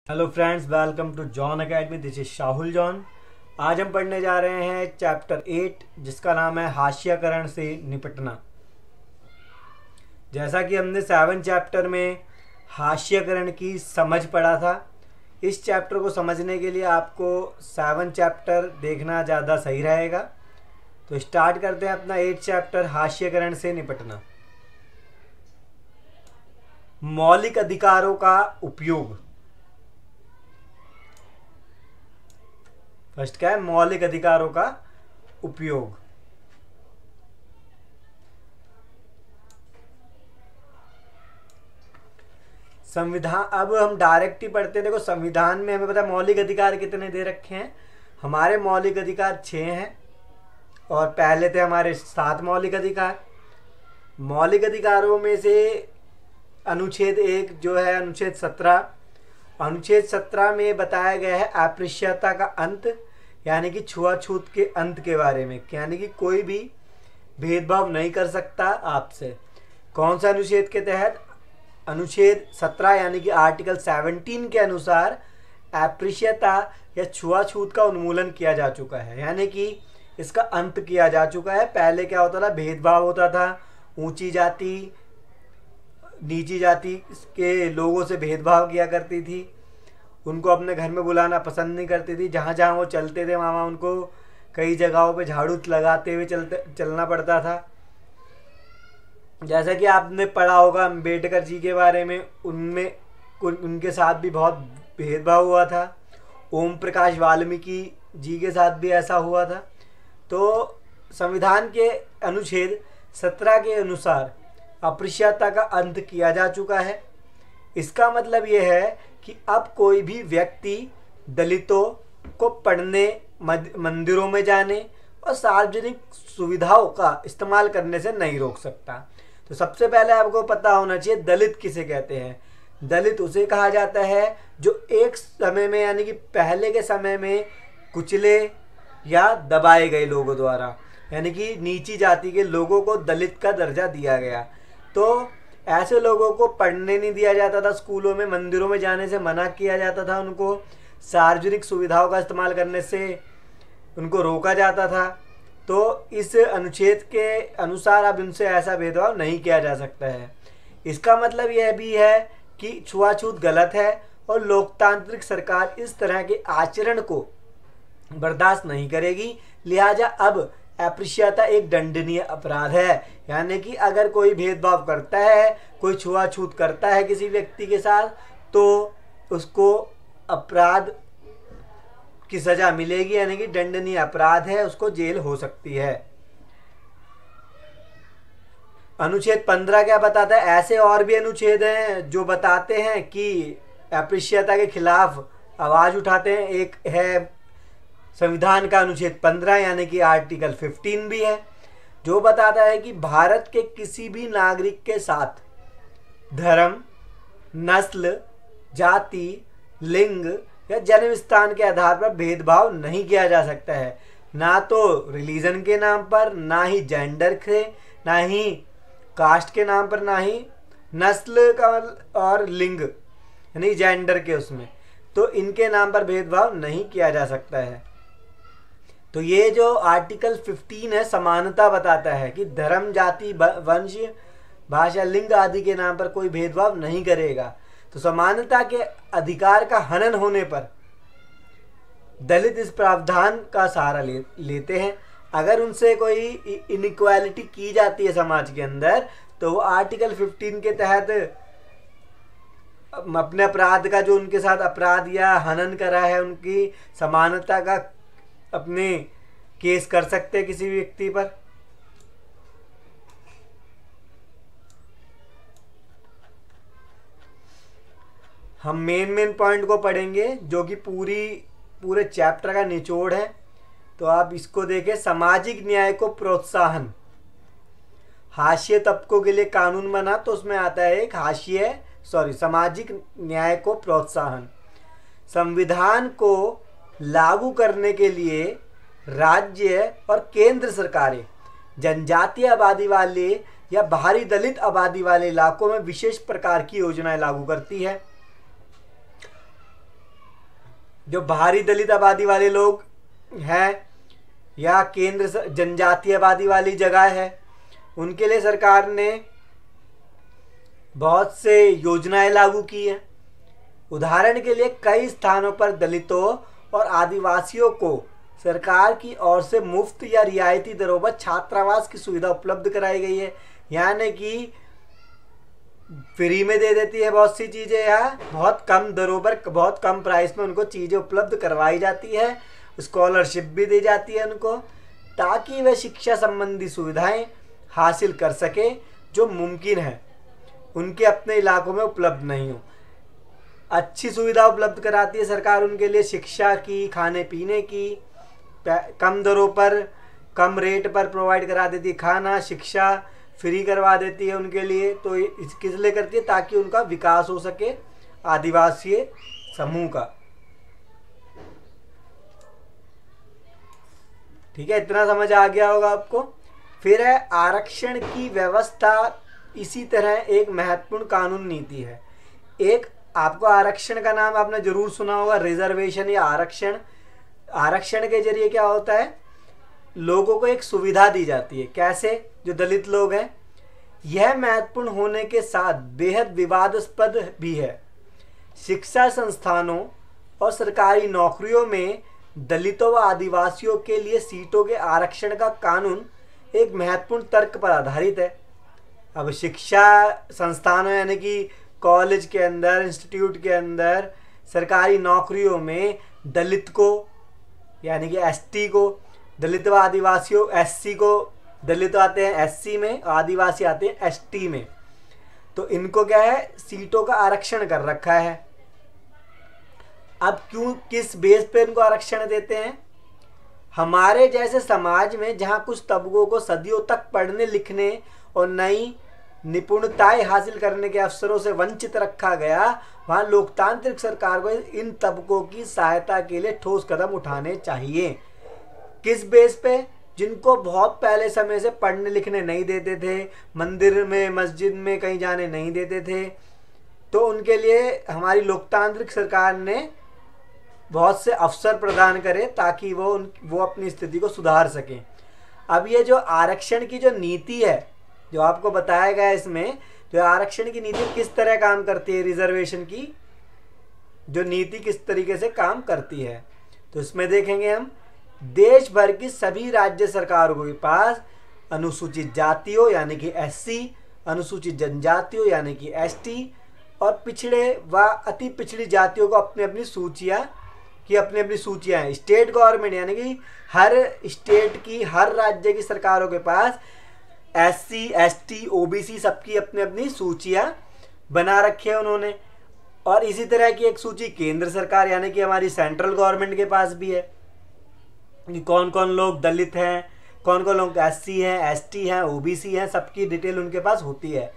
Hello friends, welcome to John academy. This is Shahul John. आज हम पढ़ने जा रहे हैं चैप्टर 8 जिसका नाम है हाशियाकरण से निपटना। जैसा कि हमने 7 चैप्टर में हाशियाकरण की समझ पढ़ा था, इस चैप्टर को समझने के लिए आपको 7 चैप्टर देखना ज़्यादा सही रहेगा। तो स्टार्ट करते हैं अपना 8 चैप्टर हाशियाकरण से निपटना। मौलिक अधिकारों का उपयोग। फर्स्ट क्या है? मौलिक अधिकारों का उपयोग। संविधान, अब हम डायरेक्ट ही पढ़ते हैं। देखो, संविधान में हमें पता है मौलिक अधिकार कितने दे रखे हैं। हमारे मौलिक अधिकार 6 हैं और पहले थे हमारे 7 मौलिक अधिकार। मौलिक अधिकारों में से अनुच्छेद 1 जो है अनुच्छेद 17, अनुच्छेद 17 में बताया गया है अस्पृश्यता का अंत, यानी कि छुआछूत के अंत के बारे में, यानी कि कोई भी भेदभाव नहीं कर सकता आपसे। कौन सा अनुच्छेद के तहत? अनुच्छेद 17 यानी कि आर्टिकल 17 के अनुसार अस्पृश्यता या छुआछूत का उन्मूलन किया जा चुका है, यानी कि इसका अंत किया जा चुका है। पहले क्या होता था? भेदभाव होता था। ऊंची जाति नीची जाति के लोगों से भेदभाव किया करती थी, उनको अपने घर में बुलाना पसंद नहीं करती थी। जहाँ जहाँ वो चलते थे वहाँ उनको कई जगहों पे झाड़ू लगाते हुए चलना पड़ता था। जैसा कि आपने पढ़ा होगा अम्बेडकर जी के बारे में, उनके साथ भी बहुत भेदभाव हुआ था। ओम प्रकाश वाल्मीकि जी के साथ भी ऐसा हुआ था। तो संविधान के अनुच्छेद 17 के अनुसार अस्पृश्यता का अंत किया जा चुका है। इसका मतलब यह है कि अब कोई भी व्यक्ति दलितों को पढ़ने, मंदिरों में जाने और सार्वजनिक सुविधाओं का इस्तेमाल करने से नहीं रोक सकता। तो सबसे पहले आपको पता होना चाहिए दलित किसे कहते हैं। दलित उसे कहा जाता है जो एक समय में, यानी कि पहले के समय में कुचले या दबाए गए लोगों द्वारा, यानी कि नीची जाति के लोगों को दलित का दर्जा दिया गया। तो ऐसे लोगों को पढ़ने नहीं दिया जाता था, स्कूलों में, मंदिरों में जाने से मना किया जाता था, उनको सार्वजनिक सुविधाओं का इस्तेमाल करने से उनको रोका जाता था। तो इस अनुच्छेद के अनुसार अब उनसे ऐसा भेदभाव नहीं किया जा सकता है। इसका मतलब यह भी है कि छुआछूत गलत है और लोकतांत्रिक सरकार इस तरह के आचरण को बर्दाश्त नहीं करेगी। लिहाजा अब अस्पृश्यता एक दंडनीय अपराध है, यानी कि अगर कोई भेदभाव करता है, कोई छुआछूत करता है किसी व्यक्ति के साथ, तो उसको अपराध की सजा मिलेगी, यानी कि दंडनीय अपराध है, उसको जेल हो सकती है। अनुच्छेद 15 क्या बताता है? ऐसे और भी अनुच्छेद हैं जो बताते हैं कि अस्पृश्यता के खिलाफ आवाज उठाते हैं। एक है संविधान का अनुच्छेद 15 यानी कि आर्टिकल 15 भी है, जो बताता है कि भारत के किसी भी नागरिक के साथ धर्म, नस्ल, जाति, लिंग या जन्म स्थान के आधार पर भेदभाव नहीं किया जा सकता है। ना तो रिलीजन के नाम पर, ना ही जेंडर के, ना ही कास्ट के नाम पर, ना ही नस्ल का और लिंग यानी जेंडर के उसमें, तो इनके नाम पर भेदभाव नहीं किया जा सकता है। तो ये जो आर्टिकल 15 है समानता बताता है कि धर्म, जाति, वंश, भाषा, लिंग आदि के नाम पर कोई भेदभाव नहीं करेगा। तो समानता के अधिकार का हनन होने पर दलित इस प्रावधान का सहारा लेते हैं। अगर उनसे कोई इनइक्वालिटी की जाती है समाज के अंदर, तो वो आर्टिकल 15 के तहत अपने अपराध का, जो उनके साथ अपराध या हनन करा है, उनकी समानता का अपने केस कर सकते हैं किसी व्यक्ति पर। हम मेन पॉइंट को पढ़ेंगे जो कि पूरे चैप्टर का निचोड़ है। तो आप इसको देखें। सामाजिक न्याय को प्रोत्साहन। हाशिए तबकों के लिए कानून बना, तो उसमें आता है एक सामाजिक न्याय को प्रोत्साहन। संविधान को लागू करने के लिए राज्य और केंद्र सरकारें जनजातीय आबादी वाले या बाहरी दलित आबादी वाले इलाकों में विशेष प्रकार की योजनाएं लागू करती है। जो भारी दलित आबादी वाले लोग हैं या केंद्र जनजातीय आबादी वाली जगह है, उनके लिए सरकार ने बहुत से योजनाएं लागू की हैं। उदाहरण के लिए कई स्थानों पर दलितों और आदिवासियों को सरकार की ओर से मुफ्त या रियायती दरों पर छात्रावास की सुविधा उपलब्ध कराई गई है, यानी कि फ्री में दे देती है बहुत सी चीज़ें, या बहुत कम दरों पर बहुत कम प्राइस में उनको चीज़ें उपलब्ध करवाई जाती है। स्कॉलरशिप भी दी जाती है उनको, ताकि वे शिक्षा संबंधी सुविधाएं हासिल कर सके जो मुमकिन है उनके अपने इलाकों में उपलब्ध नहीं हो। अच्छी सुविधा उपलब्ध कराती है सरकार उनके लिए, शिक्षा की, खाने पीने की, कम दरों पर कम रेट पर प्रोवाइड करा देती है, खाना शिक्षा फ्री करवा देती है उनके लिए। तो किस लिए करती है? ताकि उनका विकास हो सके आदिवासी समूह का। ठीक है, इतना समझ आ गया होगा आपको। फिर है आरक्षण की व्यवस्था। इसी तरह एक महत्वपूर्ण कानून नीति है। एक आपको आरक्षण का नाम आपने जरूर सुना होगा, रिजर्वेशन या आरक्षण। आरक्षण के जरिए क्या होता है? लोगों को एक सुविधा दी जाती है। कैसे? जो दलित लोग हैं, यह महत्वपूर्ण होने के साथ बेहद विवादास्पद भी है। शिक्षा संस्थानों और सरकारी नौकरियों में दलितों व आदिवासियों के लिए सीटों के आरक्षण का कानून एक महत्वपूर्ण तर्क पर आधारित है। अब शिक्षा संस्थानों यानी कि कॉलेज के अंदर, इंस्टीट्यूट के अंदर, सरकारी नौकरियों में दलित को यानी कि एसटी को, दलित व आदिवासियों एससी को, दलित आते हैं एससी में, आदिवासी आते हैं एसटी में। तो इनको क्या है? सीटों का आरक्षण कर रखा है। अब क्यों, किस बेस पे इनको आरक्षण देते हैं? हमारे जैसे समाज में जहां कुछ तबकों को सदियों तक पढ़ने लिखने और नई निपुणताएं हासिल करने के अवसरों से वंचित रखा गया, वहां लोकतांत्रिक सरकार को इन तबकों की सहायता के लिए ठोस कदम उठाने चाहिए। किस बेस पे? जिनको बहुत पहले समय से पढ़ने लिखने नहीं देते थे, मंदिर में मस्जिद में कहीं जाने नहीं देते थे, तो उनके लिए हमारी लोकतांत्रिक सरकार ने बहुत से अवसर प्रदान करे ताकि वो अपनी स्थिति को सुधार सकें। अब ये जो आरक्षण की जो नीति है, जो आपको बताया गया है, इसमें जो आरक्षण की नीति किस तरह काम करती है, रिजर्वेशन की जो नीति किस तरीके से काम करती है, तो इसमें देखेंगे हम। देश भर की सभी राज्य सरकारों के पास अनुसूचित जातियों यानी कि एससी, अनुसूचित जनजातियों यानी कि एसटी और पिछड़े व अति पिछड़ी जातियों को अपनी अपनी सूचियां हैं। स्टेट गवर्नमेंट यानी कि हर स्टेट की, हर राज्य की सरकारों के पास एससी, एसटी, ओबीसी सबकी अपनी अपनी सूचियां बना रखी है उन्होंने। और इसी तरह की एक सूची केंद्र सरकार यानी कि हमारी सेंट्रल गवर्नमेंट के पास भी है कि कौन कौन लोग दलित हैं, कौन कौन लोग एससी हैं, एसटी हैं, ओबीसी हैं, सबकी डिटेल उनके पास होती है।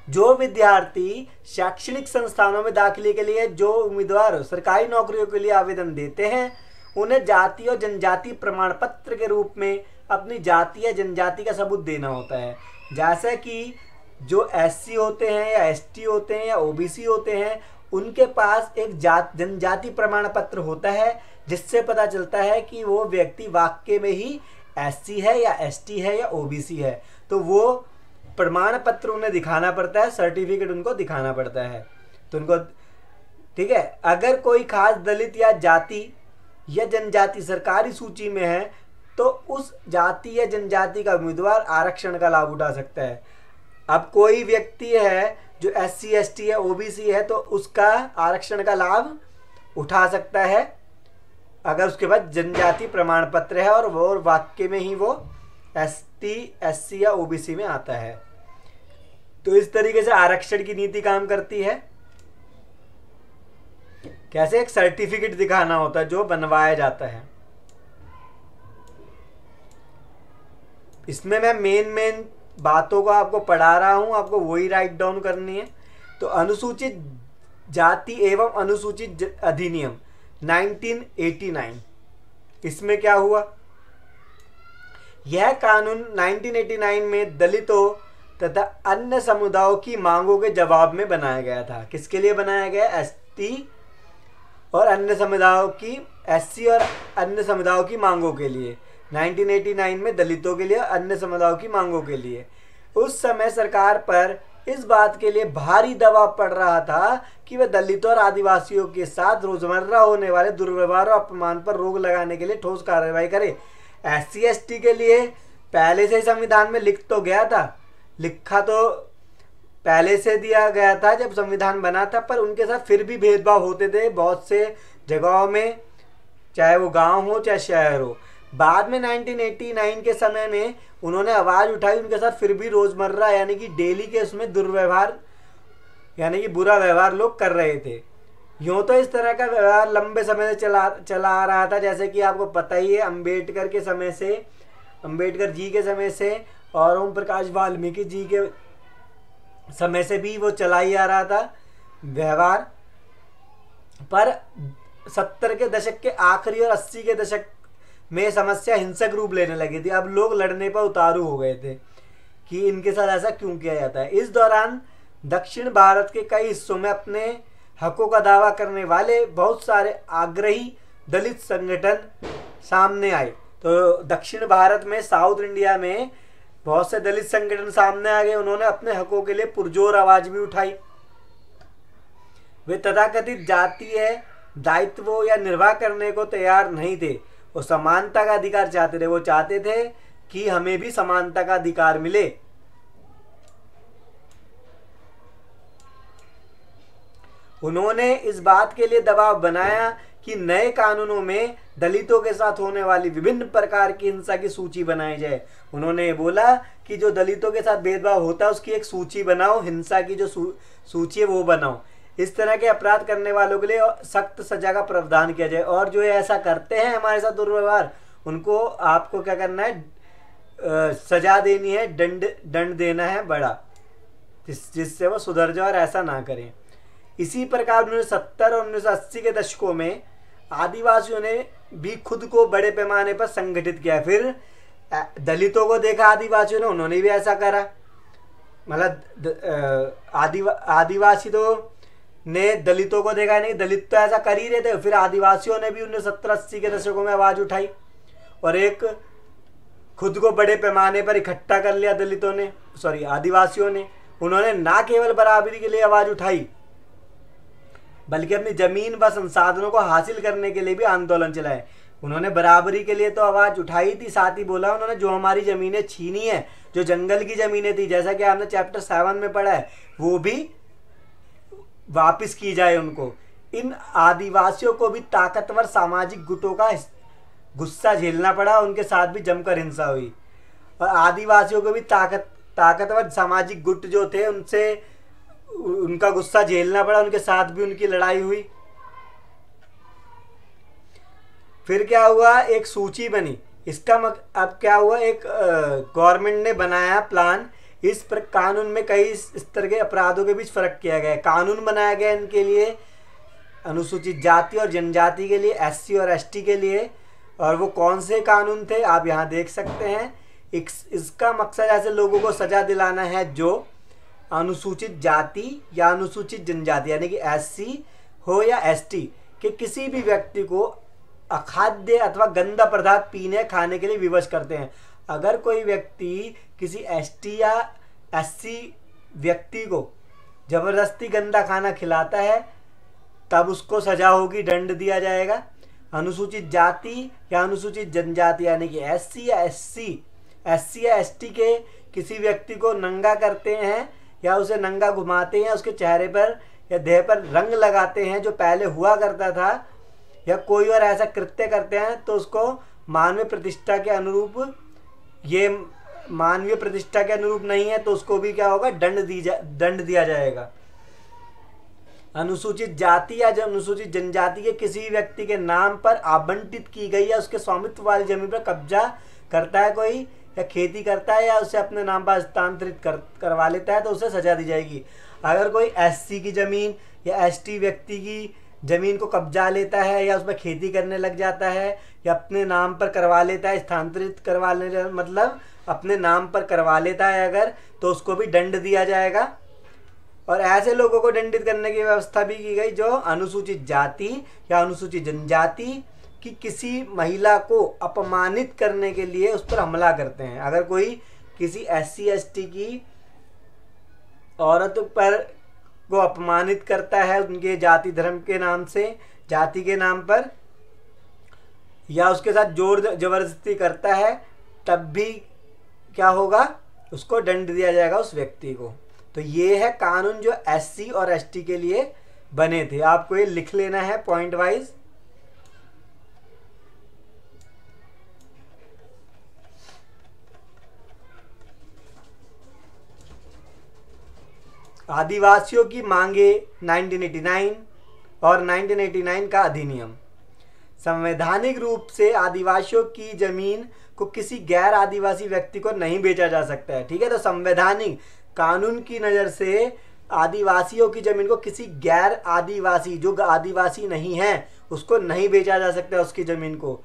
जो विद्यार्थी शैक्षणिक संस्थानों में दाखिले के लिए, जो उम्मीदवार सरकारी नौकरियों के लिए आवेदन देते हैं, उन्हें जाति और जनजाति प्रमाण पत्र के रूप में अपनी जाति या जनजाति का सबूत देना होता है। जैसे कि जो एससी होते हैं या एसटी होते हैं या ओबीसी होते हैं, उनके पास एक जनजाति प्रमाण पत्र होता है, जिससे पता चलता है कि वो व्यक्ति वाकई में ही एससी है या एसटी है या ओबीसी है। तो वो प्रमाण पत्र उन्हें दिखाना पड़ता है, सर्टिफिकेट उनको दिखाना पड़ता है। तो उनको ठीक है, अगर कोई खास दलित या जाति या जनजाति सरकारी सूची में है, तो उस जाति या जनजाति का उम्मीदवार आरक्षण का लाभ उठा सकता है। अब कोई व्यक्ति है जो एससी, एसटी है, ओबीसी है, तो उसका आरक्षण का लाभ उठा सकता है अगर उसके पास जनजाति प्रमाण पत्र है और वो वाकई में ही वो एसटी, एससी या ओबीसी में आता है। तो इस तरीके से आरक्षण की नीति काम करती है। कैसे? एक सर्टिफिकेट दिखाना होता है जो बनवाया जाता है। इसमें मैं मेन बातों को आपको पढ़ा रहा हूं, आपको वही राइट डाउन करनी है। तो अनुसूचित जाति एवं अनुसूचित अधिनियम 1989, इसमें क्या हुआ? यह कानून 1989 में दलितों तथा अन्य समुदायों की मांगों के जवाब में बनाया गया था। किसके लिए बनाया गया? एसटी, और अन्य समुदायों की एससी और अन्य समुदायों की मांगों के लिए। 1989 में दलितों के लिए, अन्य समुदायों की मांगों के लिए। उस समय सरकार पर इस बात के लिए भारी दबाव पड़ रहा था कि वह दलितों और आदिवासियों के साथ रोजमर्रा होने वाले दुर्व्यवहार और अपमान पर रोक लगाने के लिए ठोस कार्रवाई करे। एससी एसटी के लिए पहले से ही संविधान में लिखा तो पहले से दिया गया था जब संविधान बना था, पर उनके साथ फिर भी भेदभाव होते थे बहुत से जगहों में, चाहे वो गांव हो चाहे शहर हो। बाद में 1989 के समय में उन्होंने आवाज़ उठाई, उनके साथ फिर भी रोज़मर्रा यानी कि डेली के उसमें दुर्व्यवहार यानी कि बुरा व्यवहार लोग कर रहे थे। यूँ तो इस तरह का व्यवहार लंबे समय से चला आ रहा था, जैसे कि आपको पता ही है अम्बेडकर जी के समय से और ओम प्रकाश वाल्मीकि जी के समय से भी वो चला ही आ रहा था व्यवहार। पर 70 के दशक के आखिरी और 80 के दशक में समस्या हिंसक रूप लेने लगी थी। अब लोग लड़ने पर उतारू हो गए थे कि इनके साथ ऐसा क्यों किया जाता है। इस दौरान दक्षिण भारत के कई हिस्सों में अपने हकों का दावा करने वाले बहुत सारे आग्रही दलित संगठन सामने आए। तो दक्षिण भारत में, साउथ इंडिया में बहुत से दलित संगठन सामने आ गए। उन्होंने अपने हकों के लिए पुरजोर आवाज भी उठाई। वे तथाकथित जातीय दायित्वों या निर्वाह करने को तैयार नहीं थे। वो समानता का अधिकार चाहते थे। वो चाहते थे कि हमें भी समानता का अधिकार मिले। उन्होंने इस बात के लिए दबाव बनाया कि नए कानूनों में दलितों के साथ होने वाली विभिन्न प्रकार की हिंसा की सूची बनाई जाए। उन्होंने बोला कि जो दलितों के साथ भेदभाव होता है उसकी एक सूची बनाओ, हिंसा की जो सूची है वो बनाओ। इस तरह के अपराध करने वालों के लिए सख्त सजा का प्रावधान किया जाए, और जो ऐसा करते हैं हमारे साथ दुर्व्यवहार, उनको आपको क्या करना है, सजा देनी है, दंड देना है बड़ा, जिससे वो सुधर जाए और ऐसा ना करें। इसी प्रकार 1970 और 1980 के दशकों में आदिवासियों ने भी खुद को बड़े पैमाने पर संगठित किया। फिर दलितों को देखा आदिवासियों ने, उन्होंने भी ऐसा करा। मतलब आदिवासी तो ने दलितों को देखा नहीं, दलित तो ऐसा कर ही रहे थे। फिर आदिवासियों ने भी 1970-80 के दशकों में आवाज़ उठाई और एक खुद को बड़े पैमाने पर इकट्ठा कर लिया आदिवासियों ने। उन्होंने ना केवल बराबरी के लिए आवाज़ उठाई बल्कि अपनी जमीन व संसाधनों को हासिल करने के लिए भी आंदोलन चलाए। उन्होंने बराबरी के लिए तो आवाज़ उठाई थी, साथ ही बोला उन्होंने जो हमारी ज़मीनें छीनी है, जो जंगल की ज़मीनें थी, जैसा कि आपने चैप्टर 7 में पढ़ा है, वो भी वापस की जाए उनको। इन आदिवासियों को भी ताकतवर सामाजिक गुटों का गुस्सा झेलना पड़ा, उनके साथ भी जमकर हिंसा हुई। और आदिवासियों को भी ताकतवर सामाजिक गुट जो थे उनसे उनका गुस्सा झेलना पड़ा, उनके साथ भी उनकी लड़ाई हुई। फिर क्या हुआ, एक सूची बनी। इसका अब क्या हुआ, एक गवर्नमेंट ने बनाया प्लान। इस पर कानून में कई इस तरह के अपराधों के बीच फर्क किया गया है। कानून बनाया गया इनके लिए, अनुसूचित जाति और जनजाति के लिए, एससी और एसटी के लिए। और वो कौन से कानून थे आप यहाँ देख सकते हैं। इसका मकसद ऐसे लोगों को सजा दिलाना है जो अनुसूचित जाति या अनुसूचित जनजाति यानी कि एससी हो या एसटी के किसी भी व्यक्ति को अखाद्य अथवा गंदा पदार्थ पीने खाने के लिए विवश करते हैं। अगर कोई व्यक्ति किसी एसटी या एससी व्यक्ति को जबरदस्ती गंदा खाना खिलाता है तब उसको सजा होगी, दंड दिया जाएगा। अनुसूचित जाति या अनुसूचित जनजाति यानी कि एससी या एसटी के किसी व्यक्ति को नंगा करते हैं या उसे नंगा घुमाते हैं, उसके चेहरे पर या देह पर रंग लगाते हैं जो पहले हुआ करता था, या कोई और ऐसा कृत्य करते हैं, तो उसको मानवीय प्रतिष्ठा के अनुरूप, ये मानवीय प्रतिष्ठा के अनुरूप नहीं है तो उसको भी क्या होगा, दंड दिया जाएगा। अनुसूचित जाति या अनुसूचित जनजाति के किसी व्यक्ति के नाम पर आवंटित की गई या उसके स्वामित्व वाली जमीन पर कब्जा करता है कोई, या खेती करता है या उसे अपने नाम पर हस्तांतरित करवा लेता है तो उसे सजा दी जाएगी। अगर कोई एससी की ज़मीन या एसटी व्यक्ति की ज़मीन को कब्जा लेता है या उसमें खेती करने लग जाता है या अपने नाम पर करवा लेता है, स्थानांतरित करवा लेने मतलब अपने नाम पर करवा लेता है अगर, तो उसको भी दंड दिया जाएगा। और ऐसे लोगों को दंडित करने की व्यवस्था भी की गई जो अनुसूचित जाति या अनुसूचित जनजाति की किसी महिला को अपमानित करने के लिए उस पर हमला करते हैं। अगर कोई किसी SC ST की औरत पर को अपमानित करता है उनके जाति धर्म के नाम से, जाति के नाम पर, या उसके साथ जोर जबरदस्ती करता है, तब भी क्या होगा, उसको दंड दिया जाएगा उस व्यक्ति को। तो ये है कानून जो SC और ST के लिए बने थे। आपको ये लिख लेना है पॉइंट वाइज। आदिवासियों की मांगे 1989 और 1989 का अधिनियम। संवैधानिक रूप से आदिवासियों की जमीन को किसी गैर आदिवासी व्यक्ति को नहीं बेचा जा सकता है। ठीक है, तो संवैधानिक कानून की नज़र से आदिवासियों की जमीन को किसी गैर आदिवासी, जो आदिवासी नहीं है, उसको नहीं बेचा जा सकता है उसकी जमीन को।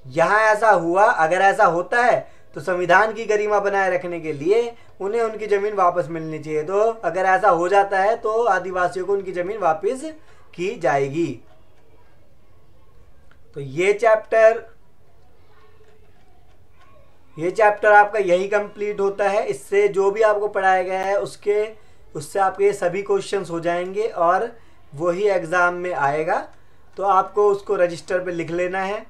यहाँ ऐसा हुआ, अगर ऐसा होता है तो संविधान की गरिमा बनाए रखने के लिए उन्हें उनकी ज़मीन वापस मिलनी चाहिए। तो अगर ऐसा हो जाता है तो आदिवासियों को उनकी ज़मीन वापस की जाएगी। तो ये चैप्टर आपका यही कंप्लीट होता है। इससे जो भी आपको पढ़ाया गया है उससे आपके सभी क्वेश्चंस हो जाएंगे और वही एग्ज़ाम में आएगा। तो आपको उसको रजिस्टर पे लिख लेना है।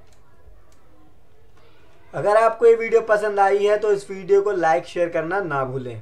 अगर आपको ये वीडियो पसंद आई है तो इस वीडियो को लाइक शेयर करना ना भूलें।